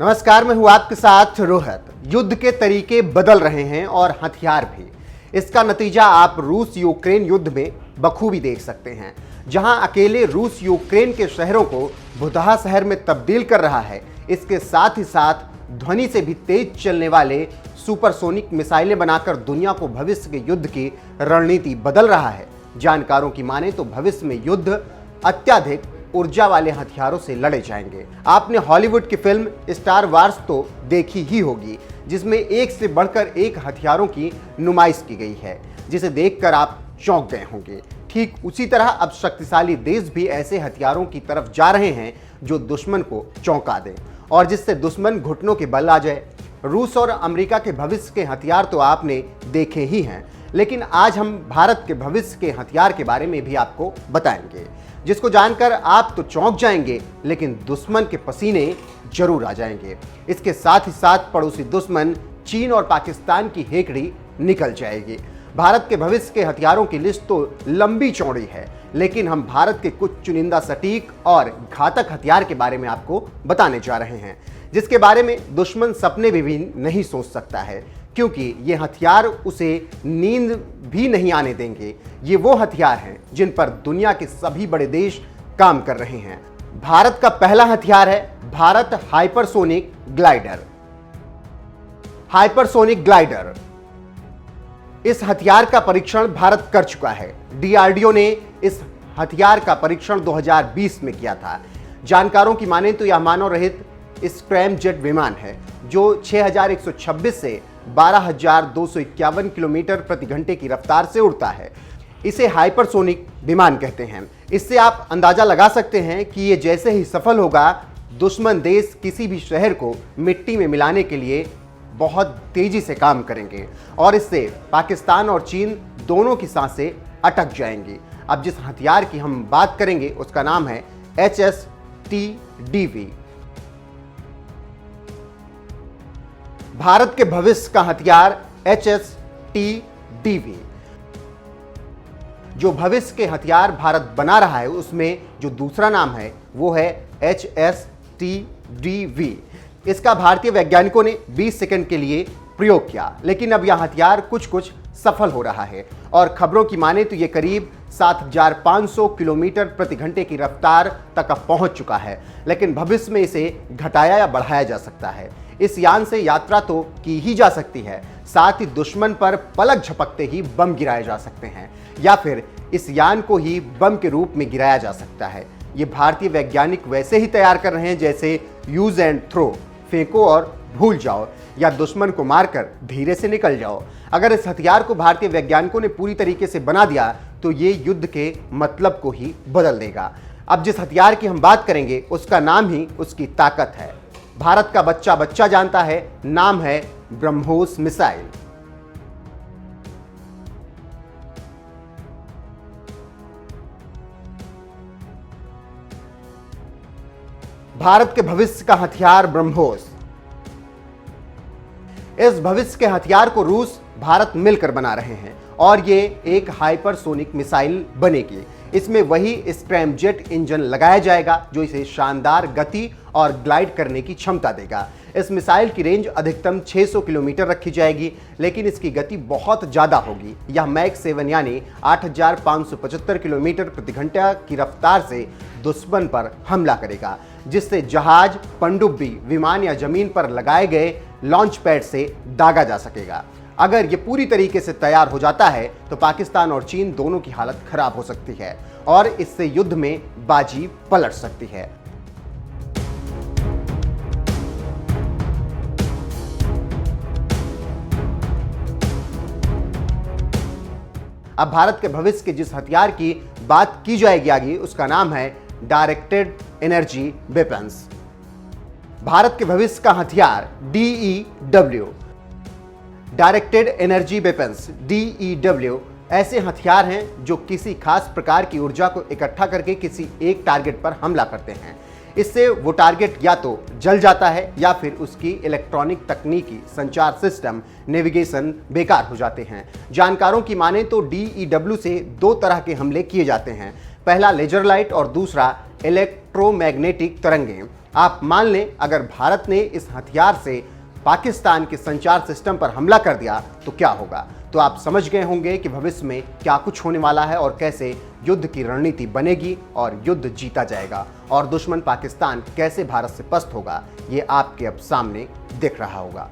नमस्कार, मैं हूं आपके साथ रोहित। युद्ध के तरीके बदल रहे हैं और हथियार भी। इसका नतीजा आप रूस यूक्रेन युद्ध में बखूबी देख सकते हैं। जहां अकेले रूस यूक्रेन के शहरों को भुतहा शहर में तब्दील कर रहा है, इसके साथ ही साथ ध्वनि से भी तेज चलने वाले सुपरसोनिक मिसाइलें बनाकर दुनिया को भविष्य के युद्ध की रणनीति बदल रहा है। जानकारों की माने तो भविष्य में युद्ध अत्यधिक ऊर्जा वाले हथियारों से लड़े जाएंगे। आपने हॉलीवुड की फिल्म स्टार वार्स तो देखी ही होगी, जिसमें एक से बढ़कर एक हथियारों की नुमाइश की गई है, जिसे देखकर आप चौंक गए होंगे। ठीक उसी तरह अब शक्तिशाली देश भी ऐसे हथियारों की तरफ जा रहे हैं जो दुश्मन को चौंका दें और जिससे दुश्मन घुटनों के बल आ जाए। रूस और अमेरिका के भविष्य के हथियार तो आपने देखे ही हैं, लेकिन आज हम भारत के भविष्य के हथियार के बारे में भी आपको बताएंगे, जिसको जानकर आप तो चौंक जाएंगे, लेकिन दुश्मन के पसीने जरूर आ जाएंगे। इसके साथ ही साथ पड़ोसी दुश्मन चीन और पाकिस्तान की हेकड़ी निकल जाएगी। भारत के भविष्य के हथियारों की लिस्ट तो लंबी चौड़ी है, लेकिन हम भारत के कुछ चुनिंदा सटीक और घातक हथियार के बारे में आपको बताने जा रहे हैं, जिसके बारे में दुश्मन सपने में भी नहीं सोच सकता है, क्योंकि ये हथियार उसे नींद भी नहीं आने देंगे। ये वो हथियार हैं जिन पर दुनिया के सभी बड़े देश काम कर रहे हैं। भारत का पहला हथियार है Bharat hypersonic glider. Hypersonic glider, इस हथियार का परीक्षण भारत कर चुका है। डीआरडीओ ने इस हथियार का परीक्षण 2020 में किया था। जानकारों की माने तो यह मानव रहित स्क्रैम जेट विमान है, जो 6126 से 12,251 किलोमीटर प्रति घंटे की रफ्तार से उड़ता है। इसे हाइपरसोनिक विमान कहते हैं। इससे आप अंदाजा लगा सकते हैं कि ये जैसे ही सफल होगा, दुश्मन देश किसी भी शहर को मिट्टी में मिलाने के लिए बहुत तेजी से काम करेंगे और इससे पाकिस्तान और चीन दोनों की सांसें अटक जाएंगी। अब जिस हथियार की हम बात करेंगे उसका नाम है HST-DV। भारत के भविष्य का हथियार HST-DV। जो भविष्य के हथियार भारत बना रहा है, उसमें जो दूसरा नाम है वो है HST-DV। इसका भारतीय वैज्ञानिकों ने 20 सेकंड के लिए प्रयोग किया, लेकिन अब यह हथियार कुछ सफल हो रहा है और खबरों की माने तो ये करीब 7,500 किलोमीटर प्रति घंटे की रफ्तार तक अब पहुंच चुका है, लेकिन भविष्य में इसे घटाया या बढ़ाया जा सकता है। इस यान से यात्रा तो की ही जा सकती है, साथ ही दुश्मन पर पलक झपकते ही बम गिराए जा सकते हैं या फिर इस यान को ही बम के रूप में गिराया जा सकता है। ये भारतीय वैज्ञानिक वैसे ही तैयार कर रहे हैं जैसे यूज एंड थ्रो, फेंको और भूल जाओ, या दुश्मन को मारकर धीरे से निकल जाओ। अगर इस हथियार को भारतीय वैज्ञानिकों ने पूरी तरीके से बना दिया तो ये युद्ध के मतलब को ही बदल देगा। अब जिस हथियार की हम बात करेंगे उसका नाम ही उसकी ताकत है। भारत का बच्चा बच्चा जानता है, नाम है ब्रह्मोस मिसाइल। भारत के भविष्य का हथियार ब्रह्मोस। इस भविष्य के हथियार को रूस भारत मिलकर बना रहे हैं और ये एक हाइपरसोनिक मिसाइल बनेगी। इसमें वही स्क्रैमजेट इंजन लगाया जाएगा जो इसे शानदार गति और ग्लाइड करने की क्षमता देगा। इस मिसाइल की रेंज अधिकतम 600 किलोमीटर रखी जाएगी, लेकिन इसकी गति बहुत ज़्यादा होगी। यह मैक 7 यानी 8,575 किलोमीटर प्रति घंटा की रफ्तार से दुश्मन पर हमला करेगा, जिससे जहाज, पनडुब्बी, विमान या जमीन पर लगाए गए लॉन्च पैड से दागा जा सकेगा। अगर ये पूरी तरीके से तैयार हो जाता है तो पाकिस्तान और चीन दोनों की हालत खराब हो सकती है और इससे युद्ध में बाजी पलट सकती है। अब भारत के भविष्य के जिस हथियार की बात की जाएगी आगे, उसका नाम है डायरेक्टेड एनर्जी वेपन्स। भारत के भविष्य का हथियार DEW, directed energy weapons DEW ऐसे हथियार हैं जो किसी खास प्रकार की ऊर्जा को इकट्ठा करके किसी एक टारगेट पर हमला करते हैं। इससे वो टारगेट या तो जल जाता है या फिर उसकी इलेक्ट्रॉनिक तकनीकी, संचार सिस्टम, नेविगेशन बेकार हो जाते हैं। जानकारों की माने तो DEW से दो तरह के हमले किए जाते हैं। पहला लेजर लाइट और दूसरा इलेक्ट्रोमैग्नेटिक तरंगें। आप मान लें अगर भारत ने इस हथियार से पाकिस्तान के संचार सिस्टम पर हमला कर दिया तो क्या होगा। तो आप समझ गए होंगे कि भविष्य में क्या कुछ होने वाला है और कैसे युद्ध की रणनीति बनेगी और युद्ध जीता जाएगा और दुश्मन पाकिस्तान कैसे भारत से पस्त होगा, ये आपके अब सामने दिख रहा होगा।